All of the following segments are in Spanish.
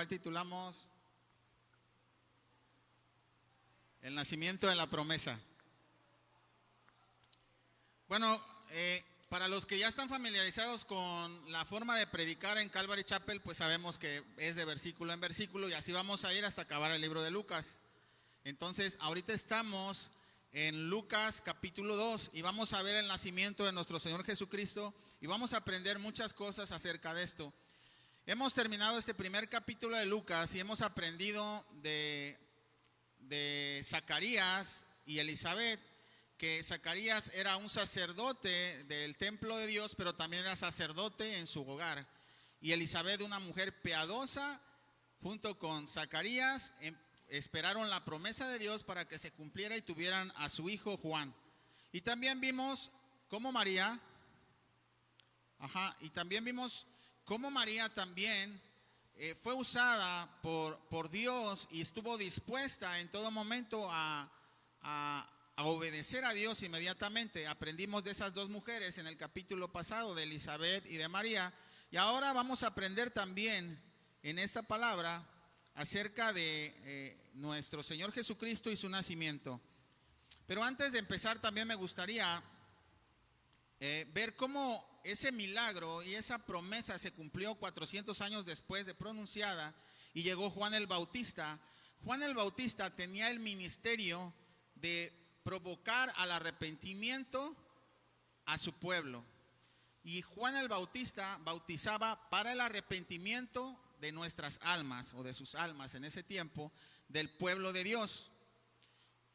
titulamos, El nacimiento de la promesa. Bueno, para los que ya están familiarizados con la forma de predicar en Calvary Chapel, pues sabemos que es de versículo en versículo y así vamos a ir hasta acabar el libro de Lucas. Entonces, ahorita estamos en Lucas capítulo 2 y vamos a ver el nacimiento de nuestro Señor Jesucristo y vamos a aprender muchas cosas acerca de esto. Hemos terminado este primer capítulo de Lucas y hemos aprendido de Zacarías y Elizabeth, que Zacarías era un sacerdote del templo de Dios, pero también era sacerdote en su hogar. Y Elizabeth, una mujer piadosa, junto con Zacarías, esperaron la promesa de Dios para que se cumpliera y tuvieran a su hijo Juan. Y también vimos cómo María, también fue usada por Dios y estuvo dispuesta en todo momento a obedecer a Dios inmediatamente. Aprendimos de esas dos mujeres en el capítulo pasado, de Elizabeth y de María. Y ahora vamos a aprender también en esta palabra acerca de nuestro Señor Jesucristo y su nacimiento. Pero antes de empezar también me gustaría ver cómo ese milagro y esa promesa se cumplió 400 años después de pronunciada y llegó Juan el Bautista. Juan el Bautista tenía el ministerio de provocar al arrepentimiento a su pueblo. Y Juan el Bautista bautizaba para el arrepentimiento de nuestras almas, o de sus almas en ese tiempo, del pueblo de Dios.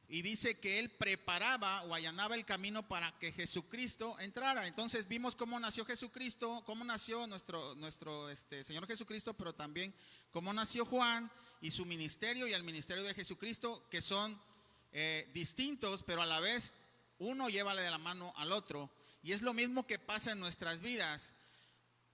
Y dice que él preparaba o allanaba el camino para que Jesucristo entrara. Entonces vimos cómo nació Jesucristo, cómo nació nuestro Señor Jesucristo, pero también cómo nació Juan y su ministerio y el ministerio de Jesucristo, que son distintos, pero a la vez uno lleva de la mano al otro. Y es lo mismo que pasa en nuestras vidas.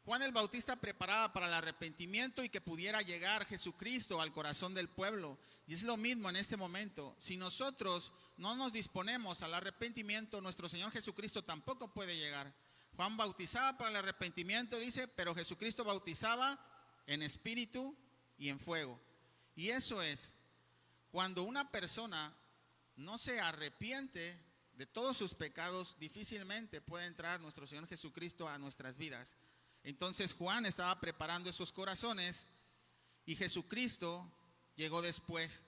Juan el Bautista preparaba para el arrepentimiento y que pudiera llegar Jesucristo al corazón del pueblo. Y es lo mismo en este momento. Si nosotros no nos disponemos al arrepentimiento, nuestro Señor Jesucristo tampoco puede llegar. Juan bautizaba para el arrepentimiento, dice, pero Jesucristo bautizaba en espíritu y en fuego. Y eso es, cuando una persona no se arrepiente de todos sus pecados, difícilmente puede entrar nuestro Señor Jesucristo a nuestras vidas. Entonces Juan estaba preparando esos corazones y Jesucristo llegó después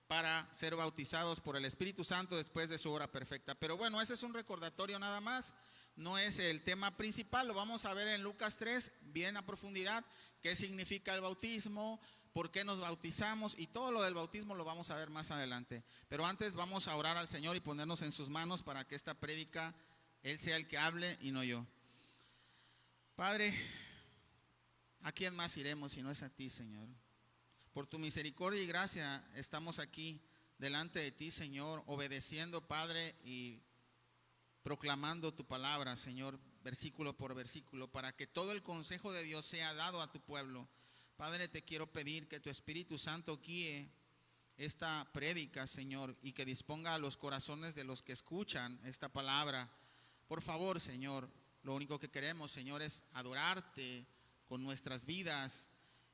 para ser bautizados por el Espíritu Santo después de su hora perfecta. Pero bueno, ese es un recordatorio nada más, no es el tema principal. Lo vamos a ver en Lucas 3 bien a profundidad, qué significa el bautismo, por qué nos bautizamos y todo lo del bautismo lo vamos a ver más adelante. Pero antes vamos a orar al Señor y ponernos en sus manos para que esta prédica Él sea el que hable y no yo. Padre, ¿a quién más iremos si no es a ti, Señor? Por tu misericordia y gracia estamos aquí delante de ti, Señor, obedeciendo, Padre, y proclamando tu palabra, Señor, versículo por versículo, para que todo el consejo de Dios sea dado a tu pueblo. Padre, te quiero pedir que tu Espíritu Santo guíe esta prédica, Señor, y que disponga a los corazones de los que escuchan esta palabra. Por favor, Señor, lo único que queremos, Señor, es adorarte con nuestras vidas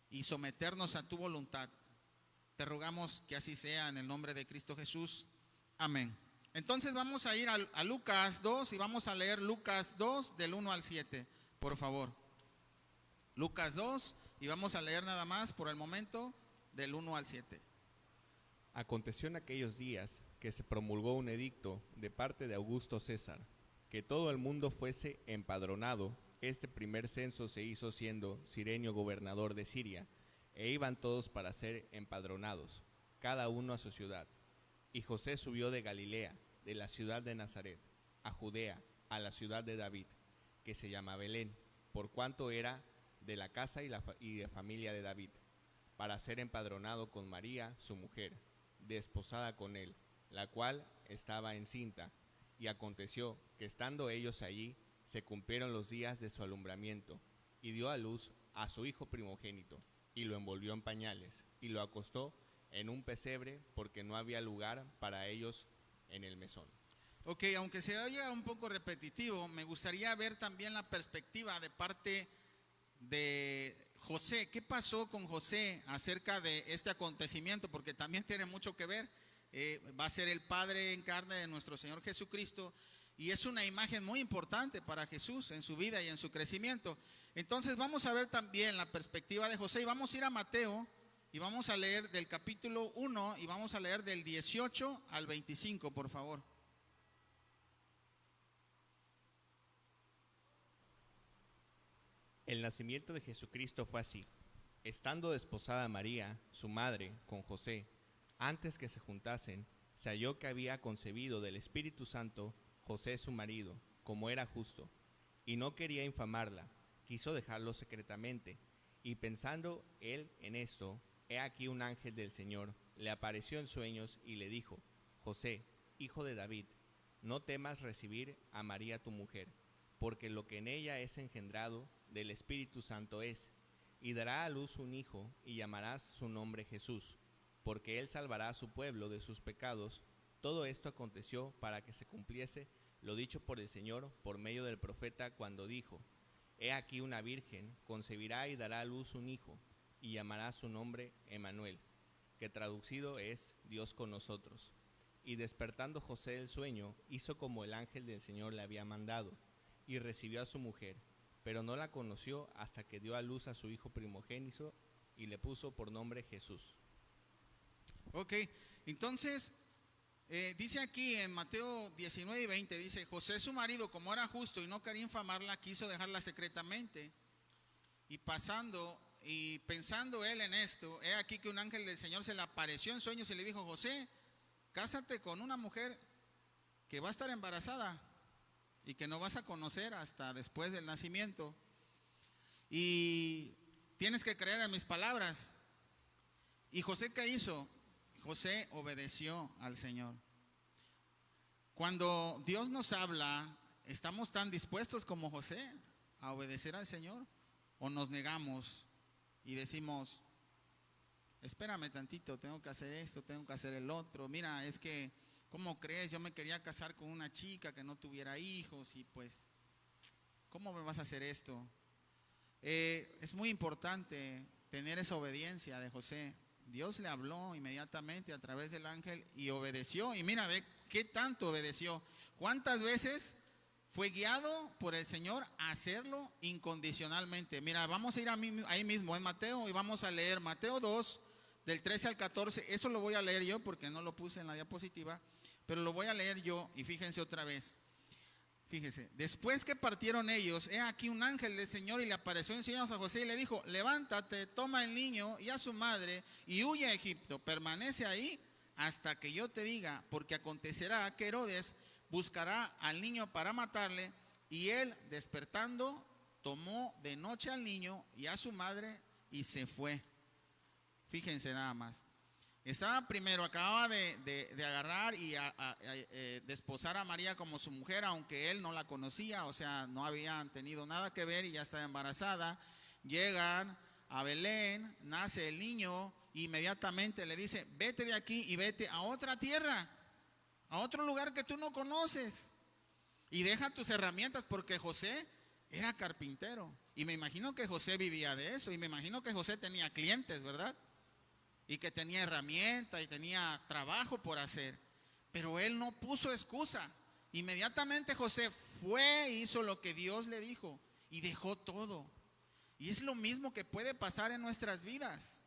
y someternos a tu voluntad. Te rogamos que así sea en el nombre de Cristo Jesús. Amén. Entonces vamos a ir a Lucas 2 y vamos a leer Lucas 2 del 1 al 7, por favor. Lucas 2 y vamos a leer nada más por el momento del 1 al 7. Aconteció en aquellos días que se promulgó un edicto de parte de Augusto César, que todo el mundo fuese empadronado. Este primer censo se hizo siendo Cirenio gobernador de Siria, e iban todos para ser empadronados, cada uno a su ciudad. Y José subió de Galilea, de la ciudad de Nazaret, a Judea, a la ciudad de David, que se llama Belén, por cuanto era de la casa y de familia de David, para ser empadronado con María, su mujer, desposada con él, la cual estaba encinta. Y aconteció que estando ellos allí, se cumplieron los días de su alumbramiento, y dio a luz a su hijo primogénito, y lo envolvió en pañales, y lo acostó en un pesebre, porque no había lugar para ellos en el mesón. Ok, aunque se oiga un poco repetitivo, me gustaría ver también la perspectiva de parte de José. ¿Qué pasó con José acerca de este acontecimiento? Porque también tiene mucho que ver. Va a ser el Padre en carne de nuestro Señor Jesucristo y es una imagen muy importante para Jesús en su vida y en su crecimiento. Entonces vamos a ver también la perspectiva de José y vamos a ir a Mateo y vamos a leer del capítulo 1 y vamos a leer del 18 al 25, por favor. El nacimiento de Jesucristo fue así. Estando desposada María, su madre, con José, antes que se juntasen, se halló que había concebido del Espíritu Santo José su marido, como era justo, y no quería infamarla, quiso dejarlo secretamente. Y pensando él en esto, he aquí un ángel del Señor le apareció en sueños y le dijo: José, hijo de David, no temas recibir a María tu mujer, porque lo que en ella es engendrado del Espíritu Santo es, y dará a luz un hijo, y llamarás su nombre Jesús, porque él salvará a su pueblo de sus pecados. Todo esto aconteció para que se cumpliese lo dicho por el Señor por medio del profeta cuando dijo: He aquí una virgen concebirá y dará a luz un hijo, y llamará su nombre Emmanuel, que traducido es Dios con nosotros. Y despertando José del sueño, hizo como el ángel del Señor le había mandado, y recibió a su mujer, pero no la conoció hasta que dio a luz a su hijo primogénito, y le puso por nombre Jesús. Ok, entonces dice aquí en Mateo 19 y 20, dice: José su marido, como era justo y no quería infamarla, quiso dejarla secretamente. Y pasando y pensando él en esto, he aquí que un ángel del Señor se le apareció en sueños y le dijo: José, cásate con una mujer que va a estar embarazada y que no vas a conocer hasta después del nacimiento. Y tienes que creer en mis palabras. ¿Y José qué hizo? José obedeció al Señor. Cuando Dios nos habla, ¿estamos tan dispuestos como José a obedecer al Señor? ¿O nos negamos y decimos: espérame tantito, tengo que hacer esto, tengo que hacer el otro? Mira, es que, ¿cómo crees? Yo me quería casar con una chica que no tuviera hijos y pues, ¿cómo me vas a hacer esto? Es muy importante tener esa obediencia de José. Dios le habló inmediatamente a través del ángel y obedeció. Y mira, ve qué tanto obedeció. ¿Cuántas veces fue guiado por el Señor a hacerlo incondicionalmente? Mira, vamos a ir ahí mismo en Mateo y vamos a leer Mateo 2, del 13 al 14. Eso lo voy a leer yo porque no lo puse en la diapositiva, pero lo voy a leer yo y fíjense otra vez. Fíjese, después que partieron ellos, he aquí un ángel del Señor y le apareció en sueños a José y le dijo: levántate, toma el niño y a su madre y huye a Egipto, permanece ahí hasta que yo te diga, porque acontecerá que Herodes buscará al niño para matarle. Y él, despertando, tomó de noche al niño y a su madre y se fue. Fíjense nada más. Acababa de agarrar y desposar a María como su mujer, aunque él no la conocía, o sea, no habían tenido nada que ver y ya estaba embarazada. Llegan a Belén, nace el niño, inmediatamente le dice: vete de aquí y vete a otra tierra, a otro lugar que tú no conoces, y deja tus herramientas, porque José era carpintero, y me imagino que José vivía de eso, y me imagino que José tenía clientes, ¿verdad? Y que tenía herramientas y tenía trabajo por hacer. Pero él no puso excusa. Inmediatamente José fue, hizo lo que Dios le dijo y dejó todo. Y es lo mismo que puede pasar en nuestras vidas.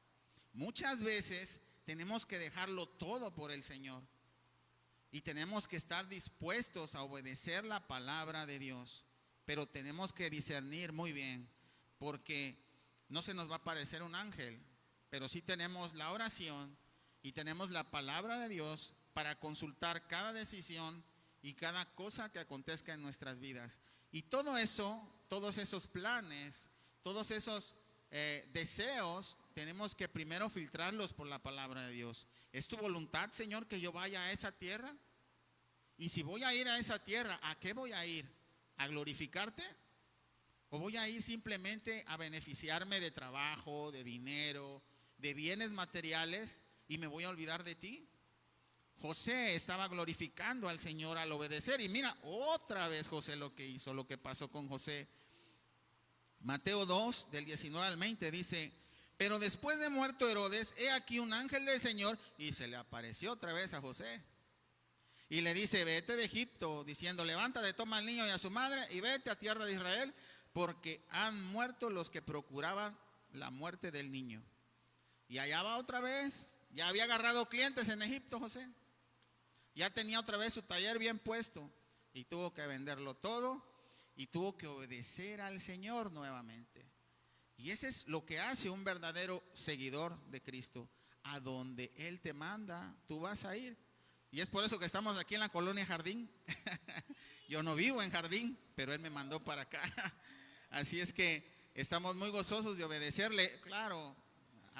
Muchas veces tenemos que dejarlo todo por el Señor. Y tenemos que estar dispuestos a obedecer la palabra de Dios. Pero tenemos que discernir muy bien, porque no se nos va a aparecer un ángel, pero sí tenemos la oración y tenemos la palabra de Dios para consultar cada decisión y cada cosa que acontezca en nuestras vidas. Y todo eso, todos esos planes, todos esos deseos, tenemos que primero filtrarlos por la palabra de Dios. ¿Es tu voluntad, Señor, que yo vaya a esa tierra? Y si voy a ir a esa tierra, ¿a qué voy a ir? ¿A glorificarte? ¿O voy a ir simplemente a beneficiarme de trabajo, de dinero, de bienes materiales, y me voy a olvidar de ti? José estaba glorificando al Señor al obedecer. Y mira, otra vez José lo que hizo, lo que pasó con José. Mateo 2, del 19 al 20 dice: pero después de muerto Herodes, he aquí un ángel del Señor, y se le apareció otra vez a José. Y le dice: vete de Egipto, diciendo, levántate, toma al niño y a su madre, y vete a tierra de Israel, porque han muerto los que procuraban la muerte del niño. Y allá va otra vez. Ya había agarrado clientes en Egipto José. Ya tenía otra vez su taller bien puesto. Y tuvo que venderlo todo. Y tuvo que obedecer al Señor nuevamente. Y ese es lo que hace un verdadero seguidor de Cristo. A donde Él te manda, tú vas a ir. Y es por eso que estamos aquí en la colonia Jardín. Yo no vivo en Jardín, pero Él me mandó para acá. Así es que estamos muy gozosos de obedecerle. Claro,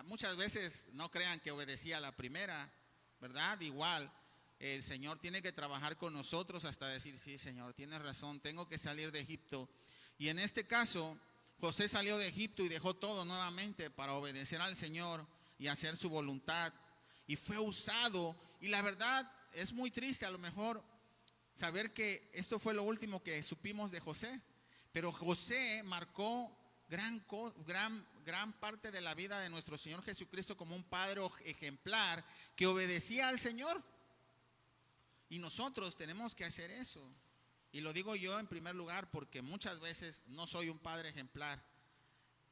muchas veces no crean que obedecía a la primera, ¿verdad? Igual, el Señor tiene que trabajar con nosotros hasta decir: sí, Señor, tienes razón, tengo que salir de Egipto. Y en este caso, José salió de Egipto y dejó todo nuevamente para obedecer al Señor y hacer su voluntad. Y fue usado. Y la verdad es muy triste a lo mejor saber que esto fue lo último que supimos de José. Pero José marcó gran parte de la vida de nuestro Señor Jesucristo como un padre ejemplar que obedecía al Señor. Y nosotros tenemos que hacer eso. Y lo digo yo en primer lugar porque muchas veces no soy un padre ejemplar,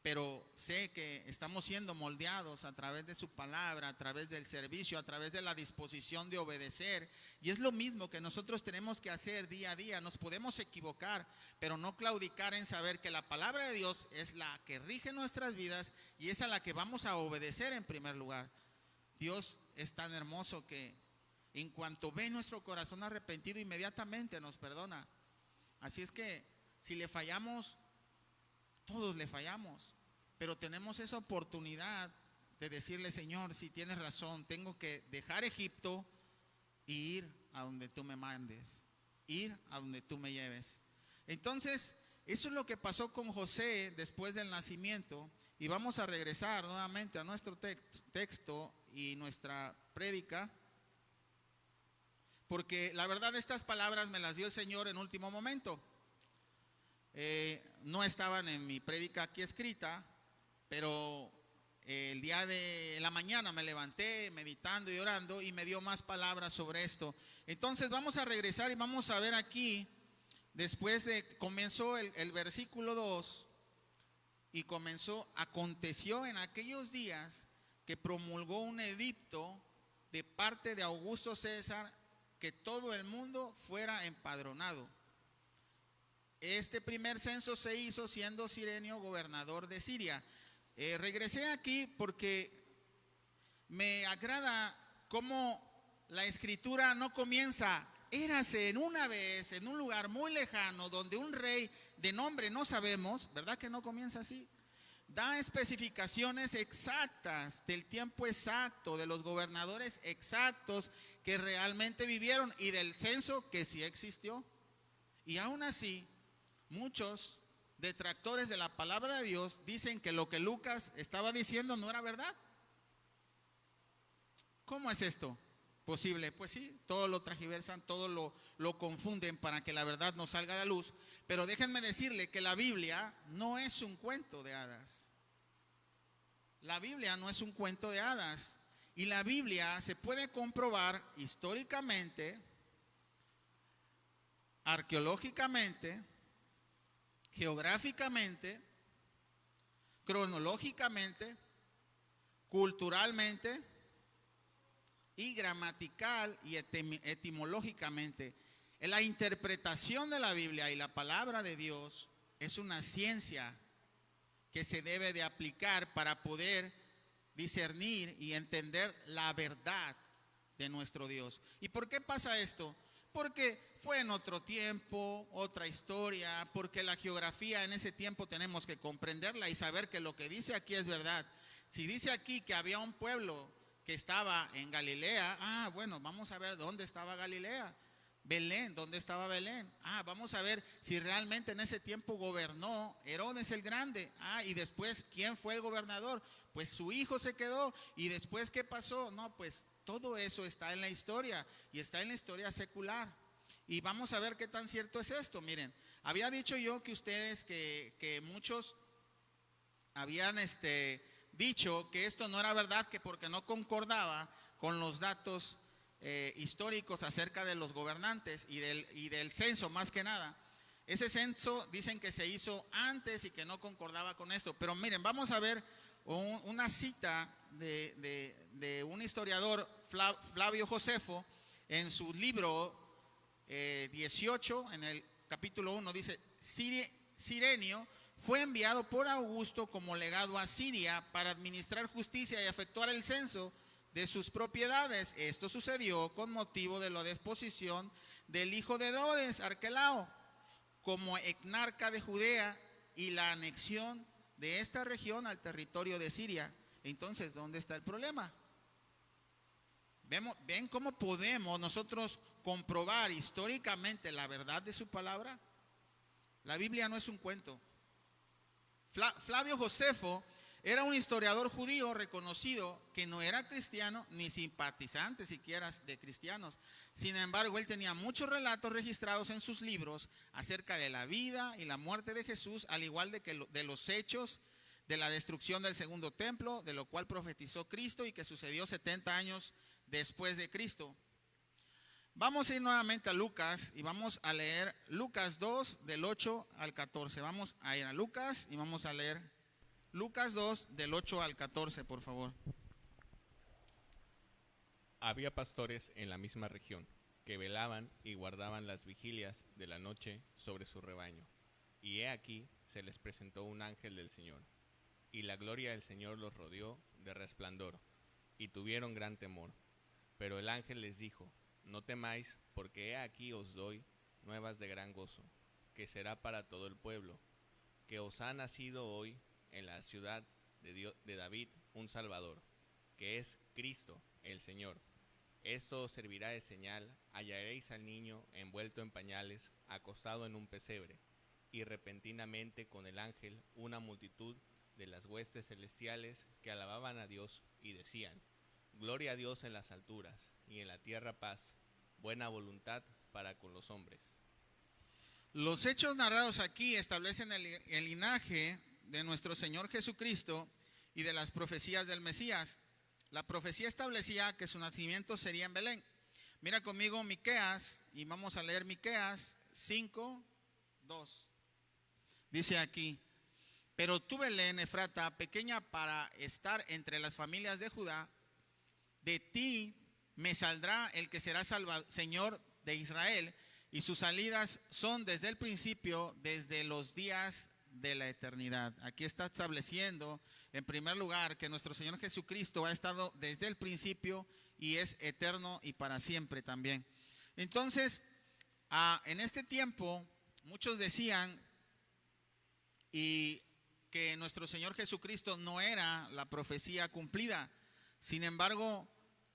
pero sé que estamos siendo moldeados a través de su palabra, a través del servicio, a través de la disposición de obedecer. Y es lo mismo que nosotros tenemos que hacer día a día. Nos podemos equivocar, pero no claudicar en saber que la palabra de Dios es la que rige nuestras vidas y es a la que vamos a obedecer en primer lugar. Dios es tan hermoso que en cuanto ve nuestro corazón arrepentido, inmediatamente nos perdona. Así es que si le fallamos, todos le fallamos, pero tenemos esa oportunidad de decirle: Señor, si tienes razón, tengo que dejar Egipto e ir a donde tú me mandes, ir a donde tú me lleves. Entonces, eso es lo que pasó con José después del nacimiento. Y vamos a regresar nuevamente a nuestro texto y nuestra prédica, porque la verdad estas palabras me las dio el Señor en último momento. No estaban en mi prédica aquí escrita, pero el día de la mañana me levanté meditando y orando y me dio más palabras sobre esto. Entonces vamos a regresar y vamos a ver aquí, después de comenzó el versículo 2 y comenzó: aconteció en aquellos días que promulgó un edicto de parte de Augusto César que todo el mundo fuera empadronado. Este primer censo se hizo siendo Cirenio gobernador de Siria. Regresé aquí porque me agrada cómo la escritura no comienza: érase en una vez en un lugar muy lejano donde un rey de nombre no sabemos, ¿verdad que no comienza así? Da especificaciones exactas del tiempo exacto, de los gobernadores exactos que realmente vivieron y del censo que sí existió. Y aún así, muchos detractores de la palabra de Dios dicen que lo que Lucas estaba diciendo no era verdad. ¿Cómo es esto posible? Pues sí, todo lo transgiversan, todo lo confunden para que la verdad no salga a la luz. Pero déjenme decirle que la Biblia no es un cuento de hadas. La Biblia no es un cuento de hadas. Y la Biblia se puede comprobar históricamente, arqueológicamente, geográficamente, cronológicamente, culturalmente y gramatical y etimológicamente. La interpretación de la Biblia y la palabra de Dios es una ciencia que se debe de aplicar para poder discernir y entender la verdad de nuestro Dios. ¿Y por qué pasa esto? Porque fue en otro tiempo, otra historia, porque la geografía en ese tiempo tenemos que comprenderla y saber que lo que dice aquí es verdad. Si dice aquí que había un pueblo que estaba en Galilea, bueno, vamos a ver dónde estaba Galilea. Belén, ¿dónde estaba Belén? Vamos a ver si realmente en ese tiempo gobernó Herodes el Grande. Y después, ¿quién fue el gobernador? Pues su hijo se quedó. ¿Y después qué pasó? No, pues todo eso está en la historia y está en la historia secular. Y vamos a ver qué tan cierto es esto. Miren, había dicho yo que ustedes, que muchos habían dicho que esto no era verdad, que porque no concordaba con los datos históricos acerca de los gobernantes y del censo, más que nada. Ese censo dicen que se hizo antes y que no concordaba con esto. Pero miren, vamos a ver una cita de un historiador, Flavio Josefo, en su libro 18, en el capítulo 1, dice: Cirenio fue enviado por Augusto como legado a Siria para administrar justicia y efectuar el censo de sus propiedades. Esto sucedió con motivo de la disposición del hijo de Herodes, Arquelao, como etnarca de Judea y la anexión de esta región al territorio de Siria. Entonces, ¿dónde está el problema? ¿Ven cómo podemos nosotros comprobar históricamente la verdad de su palabra? La Biblia no es un cuento. Flavio Josefo era un historiador judío reconocido que no era cristiano ni simpatizante siquiera de cristianos. Sin embargo, él tenía muchos relatos registrados en sus libros acerca de la vida y la muerte de Jesús, al igual de los hechos de la destrucción del segundo templo, de lo cual profetizó Cristo y que sucedió 70 años después de Cristo. Vamos a ir nuevamente a Lucas y vamos a leer Lucas 2 del 8 al 14. Vamos a ir a Lucas y vamos a leer Lucas 2 del 8 al 14, por favor. Había pastores en la misma región que velaban y guardaban las vigilias de la noche sobre su rebaño. Y he aquí se les presentó un ángel del Señor, y la gloria del Señor los rodeó de resplandor, y tuvieron gran temor. Pero el ángel les dijo: no temáis, porque he aquí os doy nuevas de gran gozo, que será para todo el pueblo, que os ha nacido hoy en la ciudad de David un Salvador, que es Cristo el Señor. Esto os servirá de señal: hallaréis al niño envuelto en pañales, acostado en un pesebre. Y repentinamente con el ángel una multitud de las huestes celestiales que alababan a Dios y decían: gloria a Dios en las alturas, y en la tierra paz, buena voluntad para con los hombres. Los hechos narrados aquí establecen el linaje de nuestro Señor Jesucristo y de las profecías del Mesías. La profecía establecía que su nacimiento sería en Belén. Mira conmigo Miqueas y vamos a leer Miqueas 5:2. Dice aquí: pero tú, Belén Efrata, pequeña para estar entre las familias de Judá, de ti me saldrá el que será Señor de Israel, y sus salidas son desde el principio, desde los días de la eternidad. Aquí está estableciendo, en primer lugar, que nuestro Señor Jesucristo ha estado desde el principio y es eterno y para siempre también. Entonces, en este tiempo, muchos decían y que nuestro Señor Jesucristo no era la profecía cumplida. Sin embargo,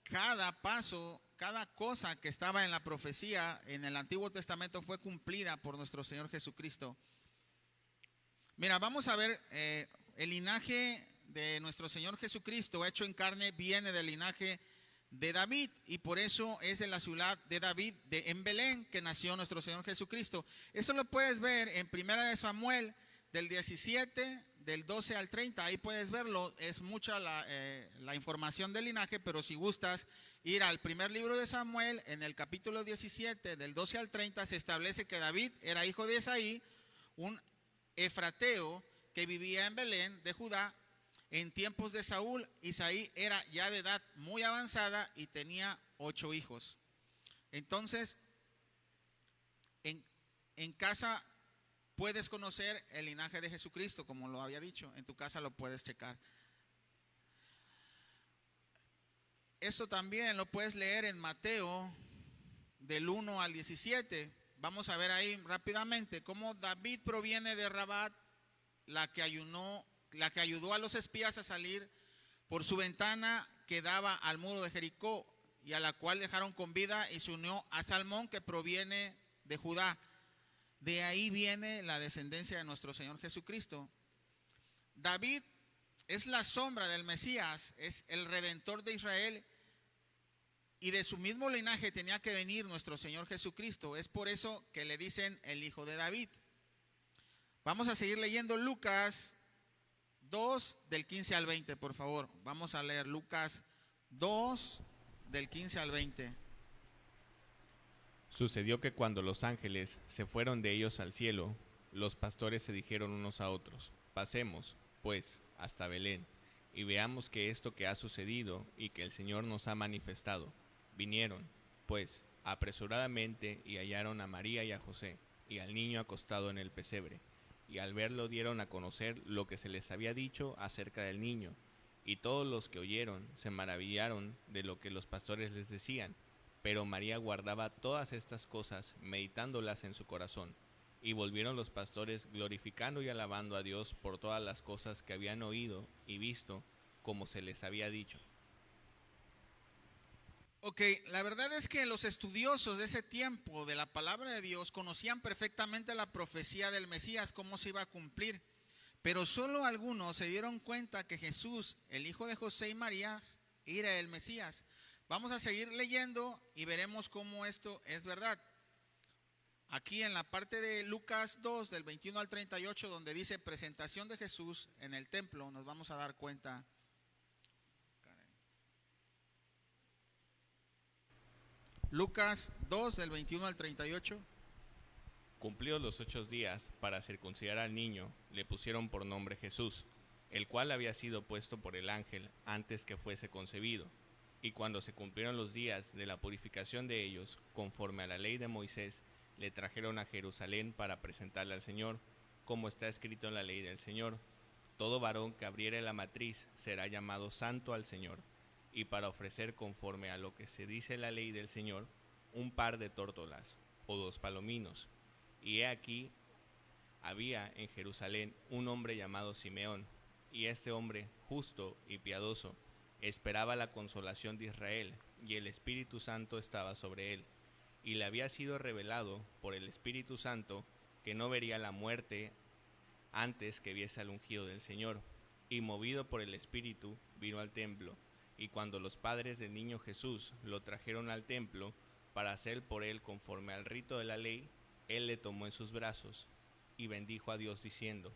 cada paso, cada cosa que estaba en la profecía en el Antiguo Testamento fue cumplida por nuestro Señor Jesucristo. Mira, vamos a ver, el linaje de nuestro Señor Jesucristo hecho en carne viene del linaje de David, y por eso es de la ciudad de David, en Belén, que nació nuestro Señor Jesucristo. Eso lo puedes ver en 1 Samuel del 17, del 12 al 30, ahí puedes verlo. Es mucha la información del linaje, pero si gustas ir al primer libro de Samuel, en el capítulo 17, del 12 al 30, se establece que David era hijo de Isaí, un efrateo que vivía en Belén de Judá. En tiempos de Saúl, Isaí era ya de edad muy avanzada y tenía 8 hijos. Entonces, en casa puedes conocer el linaje de Jesucristo, como lo había dicho, en tu casa lo puedes checar. Eso también lo puedes leer en Mateo del 1 al 17. Vamos a ver ahí rápidamente cómo David proviene de Rabat, la que ayudó a los espías a salir por su ventana que daba al muro de Jericó. y a la cual dejaron con vida, y se unió a Salmón, que proviene de Judá. De ahí viene la descendencia de nuestro Señor Jesucristo. David es la sombra del Mesías, es el redentor de Israel, y de su mismo linaje tenía que venir nuestro Señor Jesucristo. Es por eso que le dicen el hijo de David. Vamos a seguir leyendo Lucas 2 del 15 al 20, por favor. Vamos a leer Lucas 2 del 15 al 20. Sucedió que cuando los ángeles se fueron de ellos al cielo, los pastores se dijeron unos a otros: pasemos, pues, hasta Belén, y veamos que esto que ha sucedido y que el Señor nos ha manifestado. Vinieron, pues, apresuradamente y hallaron a María y a José, y al niño acostado en el pesebre. Y al verlo dieron a conocer lo que se les había dicho acerca del niño. Y todos los que oyeron se maravillaron de lo que los pastores les decían. Pero María guardaba todas estas cosas, meditándolas en su corazón. Y volvieron los pastores glorificando y alabando a Dios por todas las cosas que habían oído y visto, como se les había dicho. Ok, la verdad es que los estudiosos de ese tiempo de la palabra de Dios conocían perfectamente la profecía del Mesías, cómo se iba a cumplir. Pero solo algunos se dieron cuenta que Jesús, el hijo de José y María, era el Mesías. Vamos a seguir leyendo y veremos cómo esto es verdad. Aquí en la parte de Lucas 2, del 21 al 38, donde dice presentación de Jesús en el templo, nos vamos a dar cuenta. Lucas 2, del 21 al 38. Cumplidos los 8 días para circuncidar al niño, le pusieron por nombre Jesús, el cual había sido puesto por el ángel antes que fuese concebido. Y cuando se cumplieron los días de la purificación de ellos, conforme a la ley de Moisés, le trajeron a Jerusalén para presentarle al Señor, como está escrito en la ley del Señor: todo varón que abriere la matriz será llamado santo al Señor. Y para ofrecer, conforme a lo que se dice la ley del Señor, un par de tórtolas o 2 palominos. Y he aquí, había en Jerusalén un hombre llamado Simeón, y este hombre, justo y piadoso, esperaba la consolación de Israel, y el Espíritu Santo estaba sobre él. Y le había sido revelado por el Espíritu Santo que no vería la muerte antes que viese al ungido del Señor. Y movido por el Espíritu, vino al templo. Y cuando los padres del niño Jesús lo trajeron al templo para hacer por él conforme al rito de la ley, él le tomó en sus brazos y bendijo a Dios diciendo: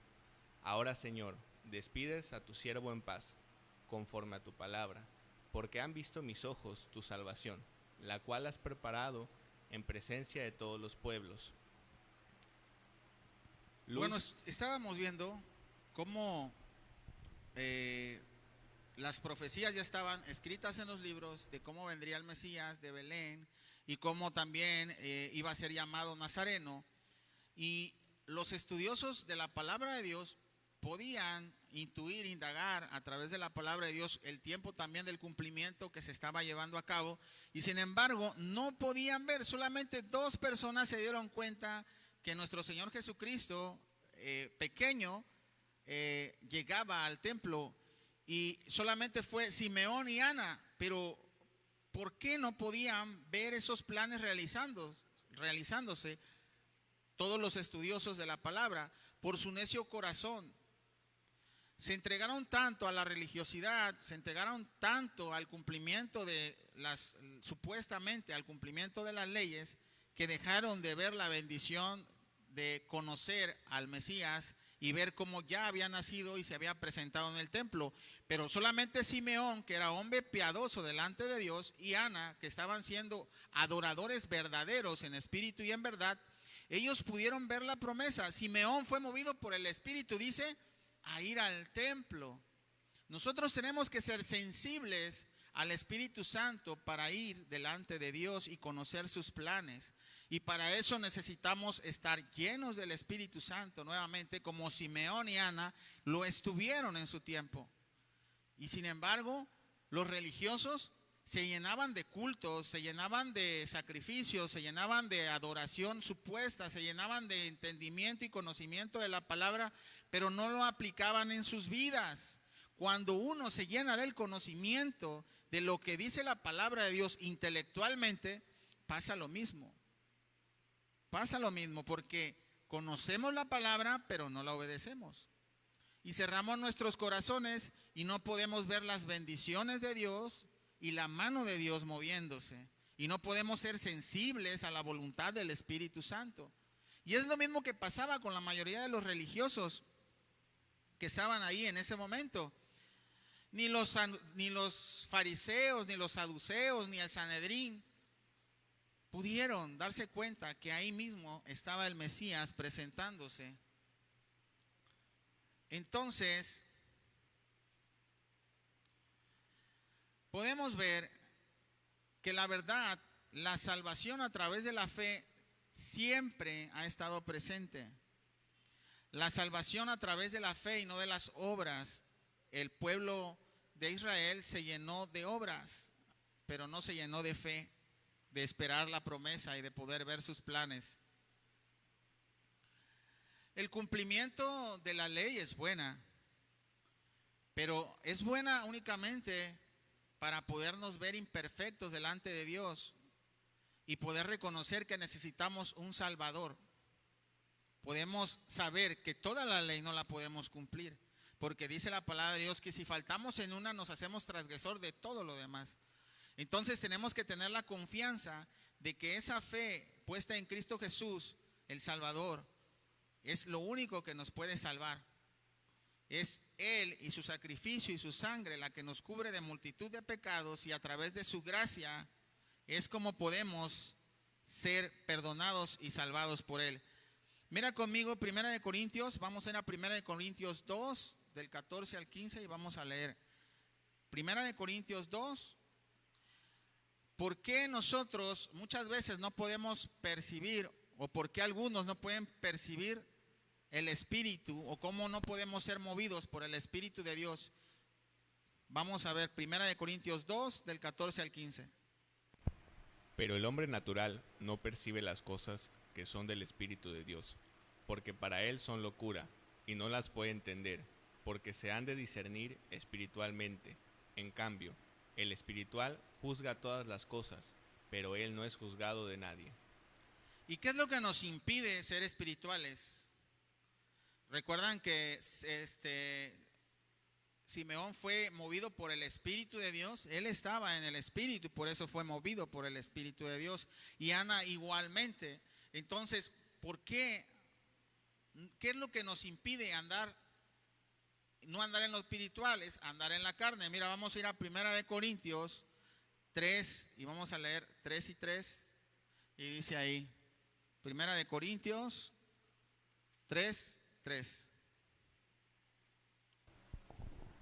ahora, Señor, despides a tu siervo en paz, conforme a tu palabra, porque han visto mis ojos tu salvación, la cual has preparado en presencia de todos los pueblos. Bueno, estábamos viendo cómo las profecías ya estaban escritas en los libros de cómo vendría el Mesías de Belén y cómo también iba a ser llamado Nazareno. Y los estudiosos de la palabra de Dios podían intuir, indagar a través de la palabra de Dios el tiempo también del cumplimiento que se estaba llevando a cabo. Y sin embargo, no podían ver, solamente 2 personas se dieron cuenta que nuestro Señor Jesucristo, pequeño, llegaba al templo. Y solamente fue Simeón y Ana. Pero ¿por qué no podían ver esos planes realizándose todos los estudiosos de la palabra? Por su necio corazón. Se entregaron tanto a la religiosidad, se entregaron tanto al cumplimiento de supuestamente al cumplimiento de las leyes, que dejaron de ver la bendición de conocer al Mesías y ver cómo ya había nacido y se había presentado en el templo. Pero solamente Simeón, que era hombre piadoso delante de Dios, y Ana, que estaban siendo adoradores verdaderos en espíritu y en verdad, ellos pudieron ver la promesa. Simeón fue movido por el Espíritu, dice, a ir al templo. Nosotros tenemos que ser sensibles al Espíritu Santo para ir delante de Dios y conocer sus planes. Y para eso necesitamos estar llenos del Espíritu Santo nuevamente, como Simeón y Ana lo estuvieron en su tiempo. Y sin embargo, los religiosos se llenaban de cultos, se llenaban de sacrificios, se llenaban de adoración supuesta, se llenaban de entendimiento y conocimiento de la palabra, pero no lo aplicaban en sus vidas. Cuando uno se llena del conocimiento de lo que dice la palabra de Dios intelectualmente, pasa lo mismo. Pasa lo mismo porque conocemos la palabra, pero no la obedecemos. Y cerramos nuestros corazones y no podemos ver las bendiciones de Dios y la mano de Dios moviéndose. Y no podemos ser sensibles a la voluntad del Espíritu Santo. Y es lo mismo que pasaba con la mayoría de los religiosos que estaban ahí en ese momento. Ni los fariseos, ni los saduceos, ni el Sanedrín pudieron darse cuenta que ahí mismo estaba el Mesías presentándose. Entonces, podemos ver que la verdad, la salvación a través de la fe siempre ha estado presente. La salvación a través de la fe y no de las obras. El pueblo de Israel se llenó de obras, pero no se llenó de fe, de esperar la promesa y de poder ver sus planes. El cumplimiento de la ley es buena, pero es buena únicamente para podernos ver imperfectos delante de Dios y poder reconocer que necesitamos un Salvador. Podemos saber que toda la ley no la podemos cumplir, porque dice la palabra de Dios que si faltamos en una nos hacemos transgresor de todo lo demás. Entonces tenemos que tener la confianza de que esa fe puesta en Cristo Jesús, el Salvador, es lo único que nos puede salvar. Es Él y su sacrificio y su sangre la que nos cubre de multitud de pecados, y a través de su gracia es como podemos ser perdonados y salvados por Él. Mira conmigo 1 Corintios, vamos a ir a 1 Corintios 2, del 14 al 15, y vamos a leer 1 Corintios 2. ¿Por qué nosotros muchas veces no podemos percibir, o por qué algunos no pueden percibir el Espíritu, o cómo no podemos ser movidos por el Espíritu de Dios? Vamos a ver 1 Corintios 2, del 14 al 15. Pero el hombre natural no percibe las cosas que son del Espíritu de Dios, porque para él son locura, y no las puede entender, porque se han de discernir espiritualmente. En cambio, el espiritual juzga todas las cosas, pero él no es juzgado de nadie. ¿Y qué es lo que nos impide ser espirituales? Recuerdan que Simeón fue movido por el Espíritu de Dios. Él estaba en el Espíritu, por eso fue movido por el Espíritu de Dios. Y Ana igualmente. Entonces, ¿por qué? ¿Qué es lo que nos impide no andar en lo espiritual? Es andar en la carne. Mira, vamos a ir a 1 Corintios 3 y vamos a leer 3 y 3. Y dice ahí, 1 Corintios 3, 3.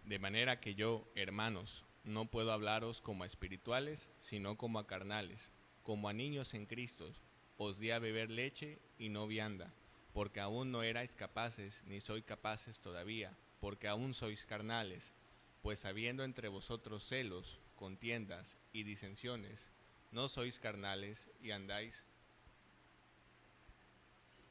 De manera que yo, hermanos, no puedo hablaros como a espirituales, sino como a carnales, como a niños en Cristo. Os di a beber leche y no vianda, porque aún no erais capaces, ni sois capaces todavía, porque aún sois carnales. Pues habiendo entre vosotros celos, contiendas y disensiones, no sois carnales y andáis.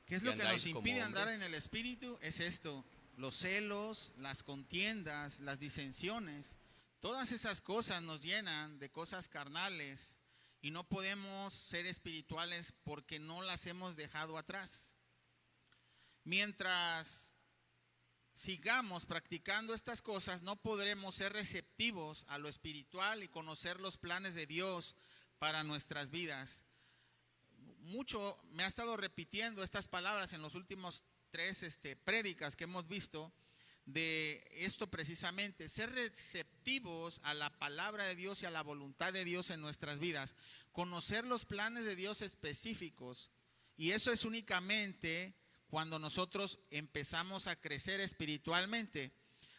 ¿Qué es lo que nos impide andar en el Espíritu? Es esto: los celos, las contiendas, las disensiones. Todas esas cosas nos llenan de cosas carnales y no podemos ser espirituales porque no las hemos dejado atrás. Mientras sigamos practicando estas cosas, no podremos ser receptivos a lo espiritual y conocer los planes de Dios para nuestras vidas. Mucho me ha estado repitiendo estas palabras en los últimos 3 prédicas que hemos visto de esto precisamente: ser receptivos a la palabra de Dios y a la voluntad de Dios en nuestras vidas, conocer los planes de Dios específicos, y eso es únicamente cuando nosotros empezamos a crecer espiritualmente.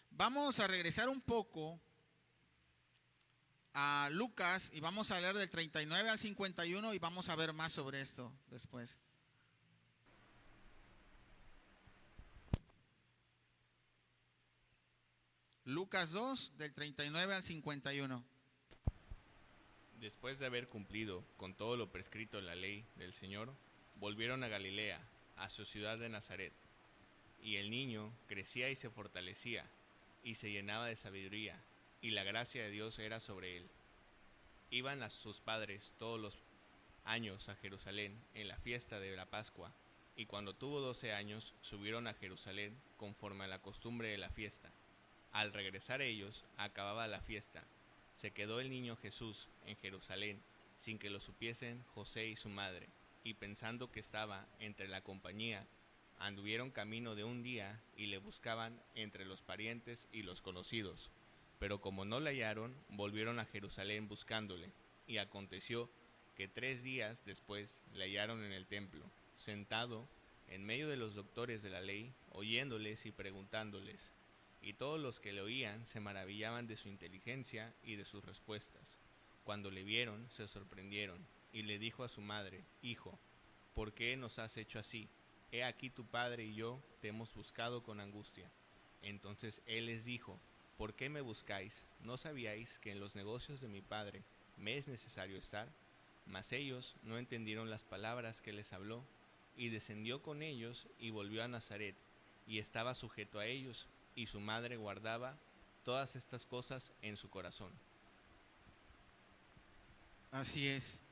Vamos a regresar un poco a Lucas y vamos a leer del 39 al 51 y vamos a ver más sobre esto después. Lucas 2, del 39 al 51. Después de haber cumplido con todo lo prescrito en la ley del Señor, volvieron a Galilea, a su ciudad de Nazaret. Y el niño crecía y se fortalecía, y se llenaba de sabiduría, y la gracia de Dios era sobre él. Iban a sus padres todos los años a Jerusalén en la fiesta de la Pascua, y cuando tuvo 12 años subieron a Jerusalén conforme a la costumbre de la fiesta. Al regresar ellos, acababa la fiesta. Se quedó el niño Jesús en Jerusalén, sin que lo supiesen José y su madre, y pensando que estaba entre la compañía, anduvieron camino de un día y le buscaban entre los parientes y los conocidos. Pero como no le hallaron, volvieron a Jerusalén buscándole, y aconteció que 3 días después le hallaron en el templo, sentado en medio de los doctores de la ley, oyéndoles y preguntándoles. Y todos los que le oían se maravillaban de su inteligencia y de sus respuestas. Cuando le vieron, se sorprendieron, y le dijo a su madre: Hijo, ¿por qué nos has hecho así? He aquí tu padre y yo te hemos buscado con angustia. Entonces él les dijo: ¿Por qué me buscáis? ¿No sabíais que en los negocios de mi padre me es necesario estar? Mas ellos no entendieron las palabras que les habló, y descendió con ellos y volvió a Nazaret, y estaba sujeto a ellos, y su madre guardaba todas estas cosas en su corazón. Así es,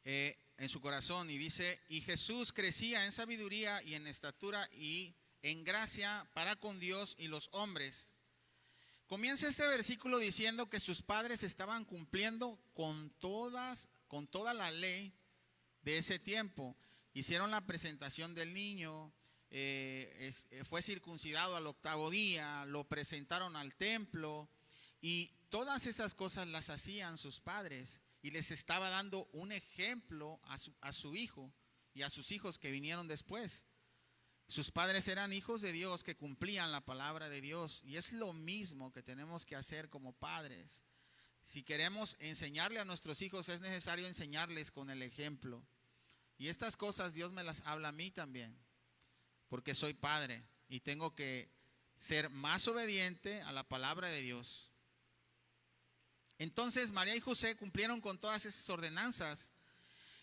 en su corazón. Y dice, y Jesús crecía en sabiduría y en estatura y en gracia para con Dios y los hombres. Comienza este versículo diciendo que sus padres estaban cumpliendo con toda la ley de ese tiempo. Hicieron la presentación del niño, fue circuncidado al 8º día, lo presentaron al templo, y todas esas cosas las hacían sus padres, y les estaba dando un ejemplo a su hijo y a sus hijos que vinieron después. Sus padres eran hijos de Dios que cumplían la palabra de Dios, y es lo mismo que tenemos que hacer como padres. Si queremos enseñarle a nuestros hijos, es necesario enseñarles con el ejemplo. Y estas cosas Dios me las habla a mí también, porque soy padre y tengo que ser más obediente a la palabra de Dios. Entonces María y José cumplieron con todas esas ordenanzas,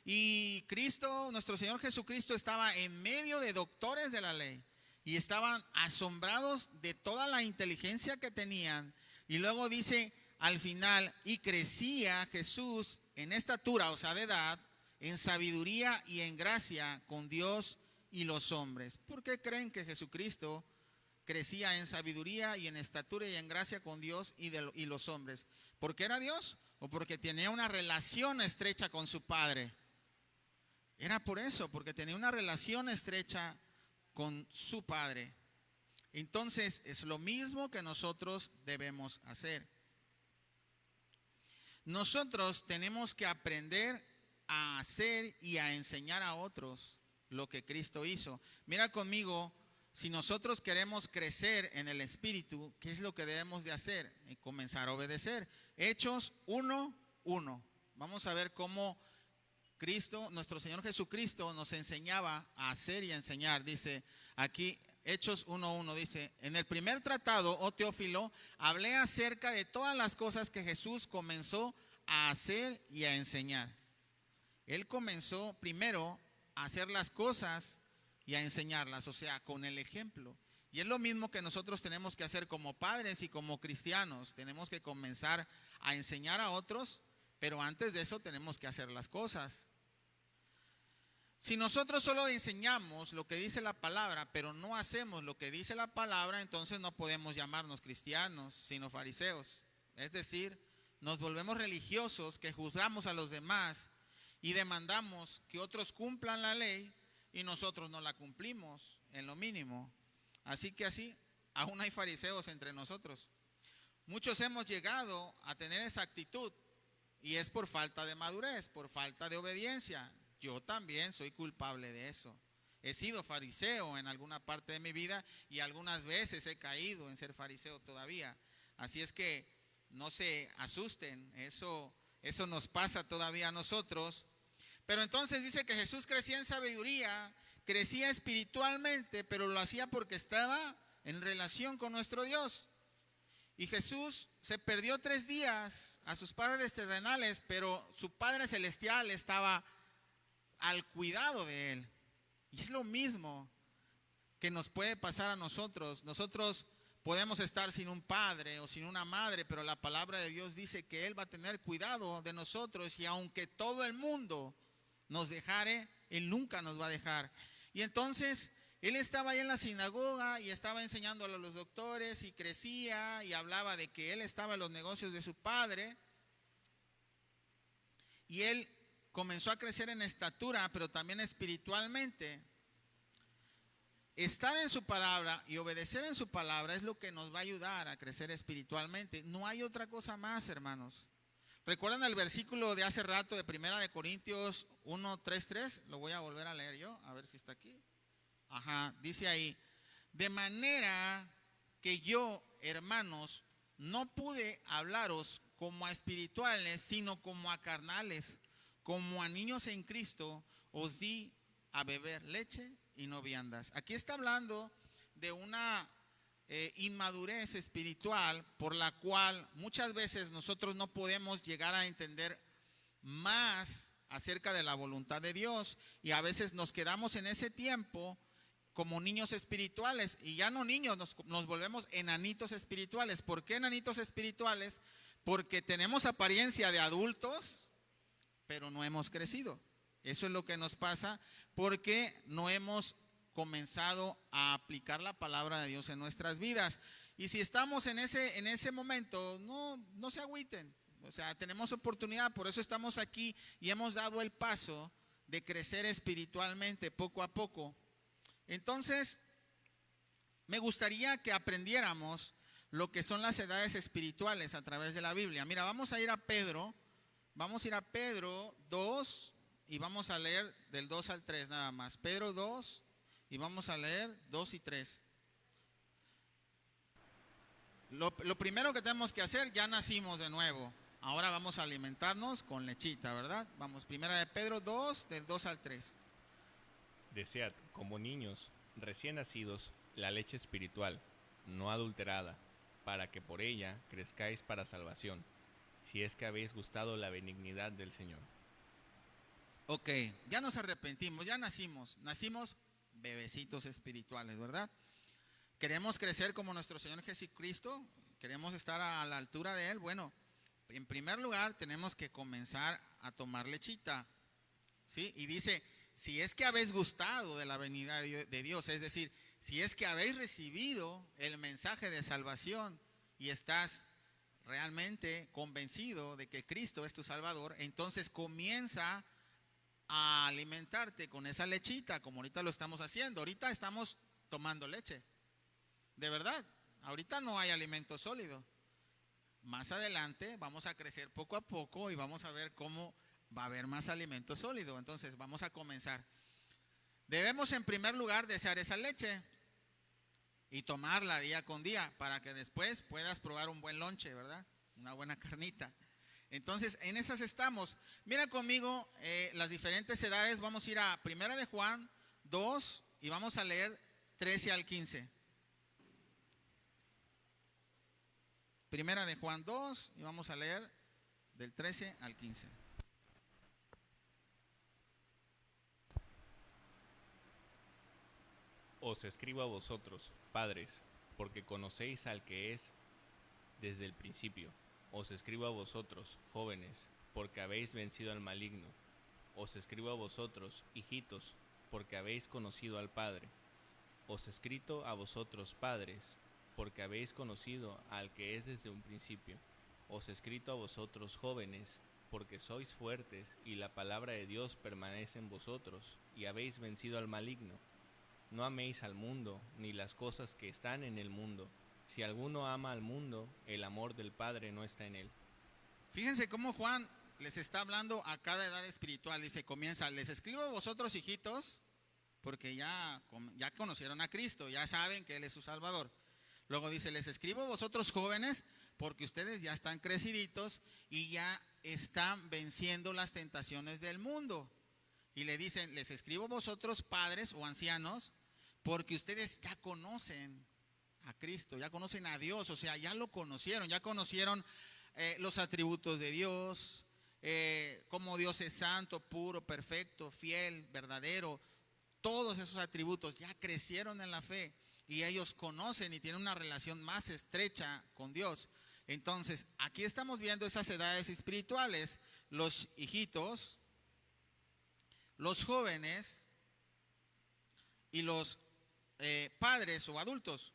y Cristo, nuestro Señor Jesucristo, estaba en medio de doctores de la ley y estaban asombrados de toda la inteligencia que tenían. Y luego dice al final, y crecía Jesús en estatura, o sea, de edad, en sabiduría y en gracia con Dios y los hombres. ¿Por qué creen que Jesucristo crecía en sabiduría y en estatura y en gracia con Dios y los hombres? ¿Porque era Dios o porque tenía una relación estrecha con su Padre? Era por eso, porque tenía una relación estrecha con su Padre. Entonces es lo mismo que nosotros debemos hacer. Nosotros tenemos que aprender a hacer y a enseñar a otros lo que Cristo hizo. Mira conmigo, si nosotros queremos crecer en el Espíritu, ¿qué es lo que debemos de hacer? Comenzar a obedecer. Hechos 1:1. Vamos a ver cómo Cristo, nuestro Señor Jesucristo, nos enseñaba a hacer y a enseñar. Dice aquí, Hechos 1:1, dice: en el primer tratado, oh Teófilo, hablé acerca de todas las cosas que Jesús comenzó a hacer y a enseñar. Él comenzó primero a hacer las cosas y a enseñarlas, o sea, con el ejemplo. Y es lo mismo que nosotros tenemos que hacer como padres y como cristianos. Tenemos que comenzar a enseñar a otros, pero antes de eso tenemos que hacer las cosas. Si nosotros solo enseñamos lo que dice la palabra, pero no hacemos lo que dice la palabra, entonces no podemos llamarnos cristianos, sino fariseos. Es decir, nos volvemos religiosos que juzgamos a los demás y demandamos que otros cumplan la ley y nosotros no la cumplimos en lo mínimo. Así que así, aún hay fariseos entre nosotros. Muchos hemos llegado a tener esa actitud y es por falta de madurez, por falta de obediencia. Yo también soy culpable de eso. He sido fariseo en alguna parte de mi vida y algunas veces he caído en ser fariseo todavía. Así es que no se asusten, eso nos pasa todavía a nosotros. Pero entonces dice que Jesús crecía en sabiduría, crecía espiritualmente, pero lo hacía porque estaba en relación con nuestro Dios. Y Jesús se perdió 3 días a sus padres terrenales, pero su Padre Celestial estaba al cuidado de él. Y es lo mismo que nos puede pasar a nosotros. Nosotros podemos estar sin un padre o sin una madre, pero la palabra de Dios dice que Él va a tener cuidado de nosotros, y aunque todo el mundo nos dejare, Él nunca nos va a dejar. Y entonces Él estaba ahí en la sinagoga y estaba enseñándole a los doctores, y crecía y hablaba de que Él estaba en los negocios de su padre, y Él comenzó a crecer en estatura, pero también espiritualmente. Estar en su palabra y obedecer en su palabra es lo que nos va a ayudar a crecer espiritualmente. No hay otra cosa más, hermanos. ¿Recuerdan el versículo de hace rato de 1 Corintios 1:3-3? Lo voy a volver a leer yo, a ver si está aquí. Ajá, dice ahí: de manera que yo, hermanos, no pude hablaros como a espirituales, sino como a carnales, como a niños en Cristo, os di a beber leche y no viandas. Aquí está hablando de una inmadurez espiritual por la cual muchas veces nosotros no podemos llegar a entender más acerca de la voluntad de Dios, y a veces nos quedamos en ese tiempo como niños espirituales, y ya no niños, nos volvemos enanitos espirituales. ¿Por qué enanitos espirituales? Porque tenemos apariencia de adultos, pero no hemos crecido. Eso es lo que nos pasa porque no hemos comenzado a aplicar la palabra de Dios en nuestras vidas. Y si estamos en ese momento, no se agüiten. O sea, tenemos oportunidad, por eso estamos aquí y hemos dado el paso de crecer espiritualmente poco a poco. Entonces, me gustaría que aprendiéramos lo que son las edades espirituales a través de la Biblia. Mira, vamos a ir a Pedro 2 y vamos a leer del 2 al 3 nada más. Pedro 2 y vamos a leer 2 y 3. Lo primero que tenemos que hacer, ya nacimos de nuevo. Ahora vamos a alimentarnos con lechita, ¿verdad? Vamos, 1 de Pedro 2, del 2 al 3. Desead, como niños recién nacidos, la leche espiritual, no adulterada, para que por ella crezcáis para salvación, si es que habéis gustado la benignidad del Señor. Ok, ya nos arrepentimos, ya nacimos bebecitos espirituales, ¿verdad? Queremos crecer como nuestro Señor Jesucristo, queremos estar a la altura de Él. Bueno, en primer lugar tenemos que comenzar a tomar lechita, ¿sí? Y dice, si es que habéis gustado de la venida de Dios, es decir, si es que habéis recibido el mensaje de salvación y estás realmente convencido de que Cristo es tu Salvador, entonces comienza a alimentarte con esa lechita, como ahorita lo estamos haciendo. Ahorita estamos tomando leche, de verdad. Ahorita no hay alimento sólido. Más adelante vamos a crecer poco a poco y vamos a ver cómo va a haber más alimento sólido. Entonces vamos a comenzar. Debemos en primer lugar desear esa leche y tomarla día con día para que después puedas probar un buen lonche, ¿verdad? Una buena carnita. Entonces, en esas estamos. Mira conmigo las diferentes edades. Vamos a ir a 1 de Juan 2 y vamos a leer 13 al 15. 1 de Juan 2 y vamos a leer del 13 al 15. Os escribo a vosotros, padres, porque conocéis al que es desde el principio. Os escribo a vosotros, jóvenes, porque habéis vencido al maligno. Os escribo a vosotros, hijitos, porque habéis conocido al Padre. Os he escrito a vosotros, padres, porque habéis conocido al que es desde un principio. Os he escrito a vosotros, jóvenes, porque sois fuertes y la palabra de Dios permanece en vosotros, y habéis vencido al maligno. No améis al mundo, ni las cosas que están en el mundo. Si alguno ama al mundo, el amor del Padre no está en él. Fíjense cómo Juan les está hablando a cada edad espiritual. Dice, comienza, les escribo a vosotros, hijitos, porque ya conocieron a Cristo, ya saben que Él es su Salvador. Luego dice, les escribo a vosotros, jóvenes, porque ustedes ya están creciditos y ya están venciendo las tentaciones del mundo. Y le dicen, les escribo a vosotros, padres o ancianos, porque ustedes ya conocen a Cristo, ya conocen a Dios, o sea, ya lo conocieron, ya conocieron los atributos de Dios, como Dios es santo, puro, perfecto, fiel, verdadero, todos esos atributos, ya crecieron en la fe. y ellos conocen y tienen una relación más estrecha con Dios. Entonces, aquí estamos viendo esas edades espirituales, los hijitos, los jóvenes y los padres o adultos.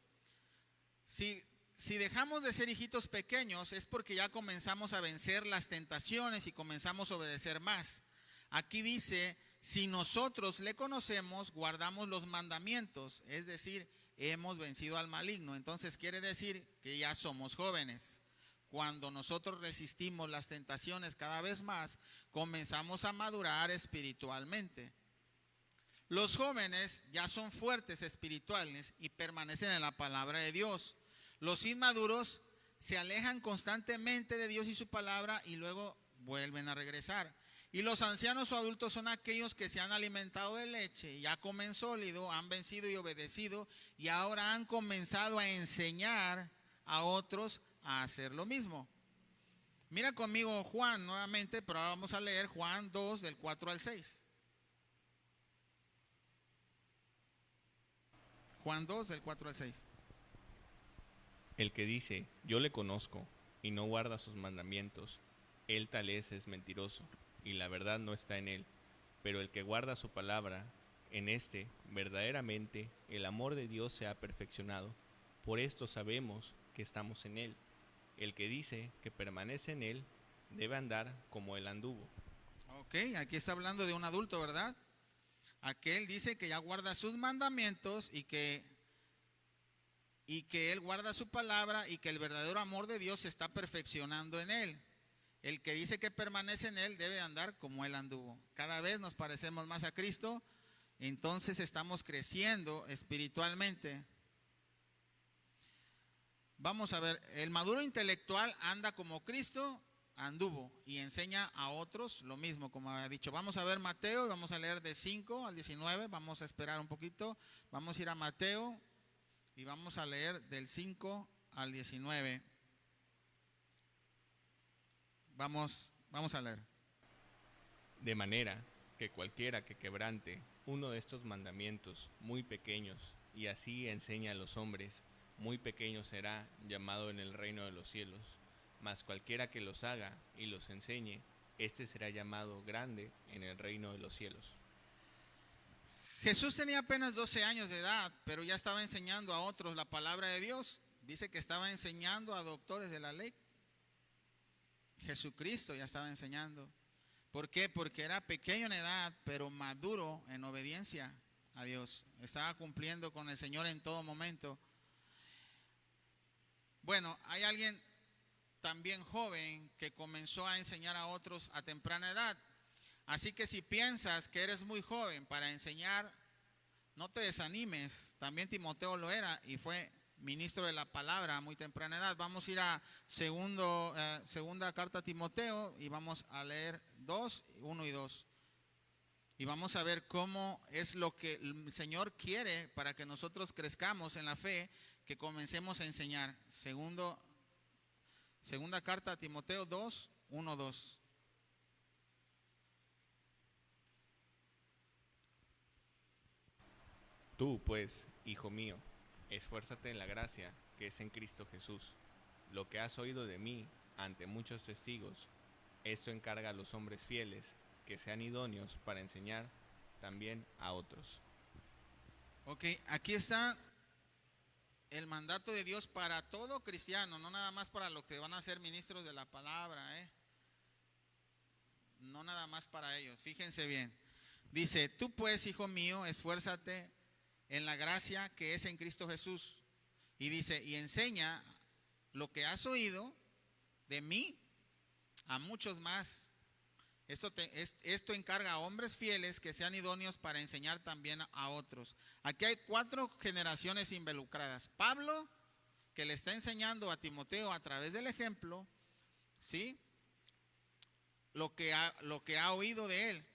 Si dejamos de ser hijitos pequeños es porque ya comenzamos a vencer las tentaciones y comenzamos a obedecer más. Aquí dice, si nosotros le conocemos, guardamos los mandamientos, es decir, hemos vencido al maligno. Entonces quiere decir que ya somos jóvenes. Cuando nosotros resistimos las tentaciones cada vez más, comenzamos a madurar espiritualmente. Los jóvenes ya son fuertes espirituales y permanecen en la palabra de Dios. Los inmaduros se alejan constantemente de Dios y su palabra y luego vuelven a regresar. Y los ancianos o adultos son aquellos que se han alimentado de leche, ya comen sólido, han vencido y obedecido y ahora han comenzado a enseñar a otros a hacer lo mismo. Mira conmigo Juan nuevamente, pero ahora vamos a leer Juan 2 del 4 al 6. Juan 2 del 4 al 6. El que dice, yo le conozco, y no guarda sus mandamientos, él tal es mentiroso, y la verdad no está en él. Pero el que guarda su palabra, en este, verdaderamente, el amor de Dios se ha perfeccionado. Por esto sabemos que estamos en él. El que dice que permanece en él, debe andar como él anduvo. Ok, aquí está hablando de un adulto, ¿verdad? Aquel dice que ya guarda sus mandamientos y que él guarda su palabra y que el verdadero amor de Dios se está perfeccionando en él. El que dice que permanece en él debe andar como él anduvo. Cada vez nos parecemos más a Cristo, entonces estamos creciendo espiritualmente. Vamos a ver, el maduro intelectual anda como Cristo anduvo y enseña a otros lo mismo, como había dicho. Vamos a ver Mateo y vamos a leer de 5 al 19, vamos a esperar un poquito, vamos a ir a Mateo y vamos a leer del 5 al 19. Vamos a leer. De manera que cualquiera que quebrante uno de estos mandamientos muy pequeños y así enseña a los hombres, muy pequeño será llamado en el reino de los cielos. Mas cualquiera que los haga y los enseñe, éste será llamado grande en el reino de los cielos. Jesús tenía apenas 12 años de edad, pero ya estaba enseñando a otros la palabra de Dios. Dice que estaba enseñando a doctores de la ley. Jesucristo ya estaba enseñando. ¿Por qué? Porque era pequeño en edad, pero maduro en obediencia a Dios. Estaba cumpliendo con el Señor en todo momento. Bueno, hay alguien también joven que comenzó a enseñar a otros a temprana edad. Así que si piensas que eres muy joven para enseñar, no te desanimes. También Timoteo lo era y fue ministro de la palabra a muy temprana edad. Vamos a ir a segunda carta a Timoteo y vamos a leer 1 y 2. Y vamos a ver cómo es lo que el Señor quiere para que nosotros crezcamos en la fe, que comencemos a enseñar. Segunda carta a Timoteo 2, 1, 2. Tú, pues, hijo mío, esfuérzate en la gracia que es en Cristo Jesús. Lo que has oído de mí ante muchos testigos, esto encarga a los hombres fieles que sean idóneos para enseñar también a otros. Ok, aquí está el mandato de Dios para todo cristiano, no nada más para los que van a ser ministros de la palabra, no nada más para ellos. Fíjense bien. Dice, tú pues, hijo mío, esfuérzate en la gracia que es en Cristo Jesús. Y dice, y enseña lo que has oído de mí a muchos más. Esto encarga a hombres fieles que sean idóneos para enseñar también a otros. Aquí hay 4 generaciones involucradas. Pablo, que le está enseñando a Timoteo a través del ejemplo, ¿sí? Lo que ha oído de él.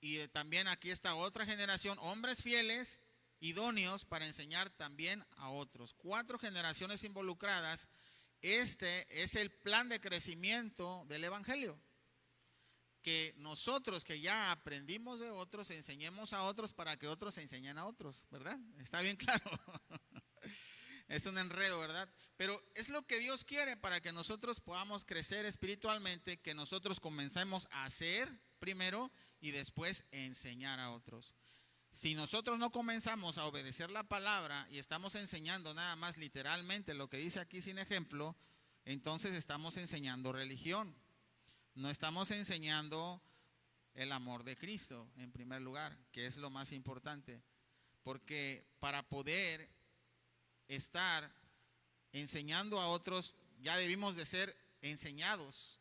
Y también aquí está otra generación, hombres fieles, idóneos para enseñar también a otros. 4 generaciones involucradas. Este es el plan de crecimiento del evangelio. que nosotros que ya aprendimos de otros, enseñemos a otros para que otros enseñen a otros, ¿verdad? Está bien claro. Es un enredo, ¿verdad? Pero es lo que Dios quiere para que nosotros podamos crecer espiritualmente, que nosotros comencemos a hacer primero y después enseñar a otros. Si nosotros no comenzamos a obedecer la palabra y estamos enseñando nada más literalmente lo que dice aquí sin ejemplo, entonces estamos enseñando religión. No estamos enseñando el amor de Cristo en primer lugar, que es lo más importante. Porque para poder estar enseñando a otros, ya debimos de ser enseñados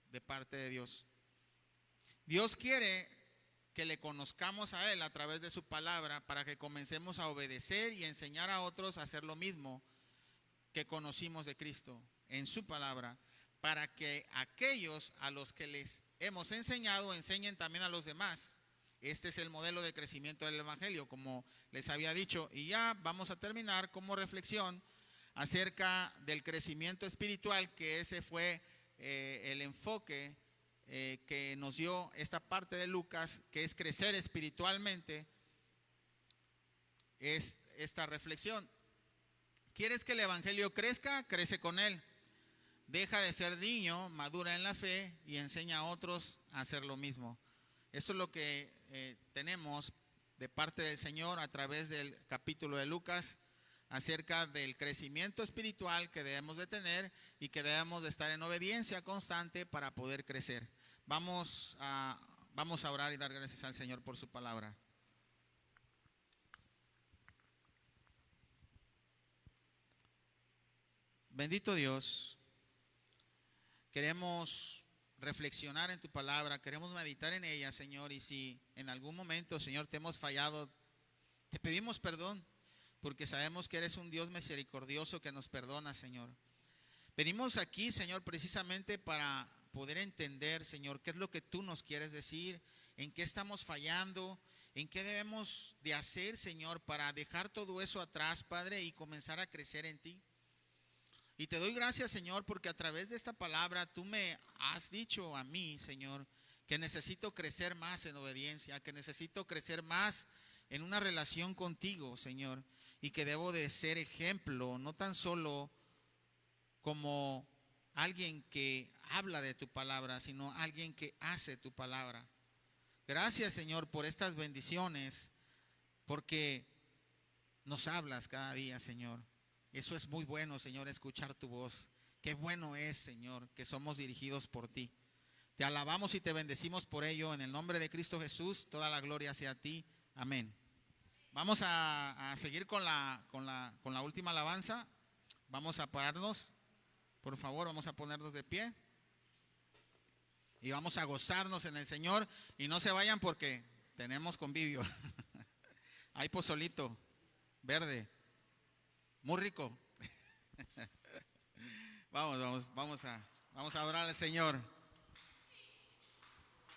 de parte de Dios. Dios quiere que le conozcamos a Él a través de su palabra para que comencemos a obedecer y enseñar a otros a hacer lo mismo que conocimos de Cristo en su palabra, para que aquellos a los que les hemos enseñado enseñen también a los demás. Este es el modelo de crecimiento del Evangelio, como les había dicho. Y ya vamos a terminar como reflexión acerca del crecimiento espiritual, que ese fue el enfoque que nos dio esta parte de Lucas, que es crecer espiritualmente. Es esta reflexión. ¿Quieres que el Evangelio crezca? Crece con él. Deja de ser niño, madura en la fe y enseña a otros a hacer lo mismo. Eso es lo que tenemos de parte del Señor a través del capítulo de Lucas acerca del crecimiento espiritual que debemos de tener y que debemos de estar en obediencia constante para poder crecer. Vamos a orar y dar gracias al Señor por su palabra. Bendito Dios, queremos reflexionar en tu palabra, queremos meditar en ella, Señor, y si en algún momento, Señor, te hemos fallado, te pedimos perdón, porque sabemos que eres un Dios misericordioso que nos perdona, Señor. Venimos aquí, Señor, precisamente para poder entender, Señor, qué es lo que tú nos quieres decir, en qué estamos fallando, en qué debemos de hacer, Señor, para dejar todo eso atrás, Padre, y comenzar a crecer en ti. Y te doy gracias, Señor, porque a través de esta palabra tú me has dicho a mí, Señor, que necesito crecer más en obediencia, que necesito crecer más en una relación contigo, Señor, y que debo de ser ejemplo, no tan solo como alguien que habla de tu palabra, sino alguien que hace tu palabra. Gracias, Señor, por estas bendiciones, porque nos hablas cada día, Señor. Eso es muy bueno, Señor, escuchar tu voz. Qué bueno es, Señor, que somos dirigidos por ti. Te alabamos y te bendecimos por ello. En el nombre de Cristo Jesús, toda la gloria sea a ti. Amén. Vamos a seguir con la última alabanza. Vamos a pararnos. Por favor, vamos a ponernos de pie. Y vamos a gozarnos en el Señor. Y no se vayan porque tenemos convivio. Hay pozolito verde. Muy rico. Vamos a adorar al Señor.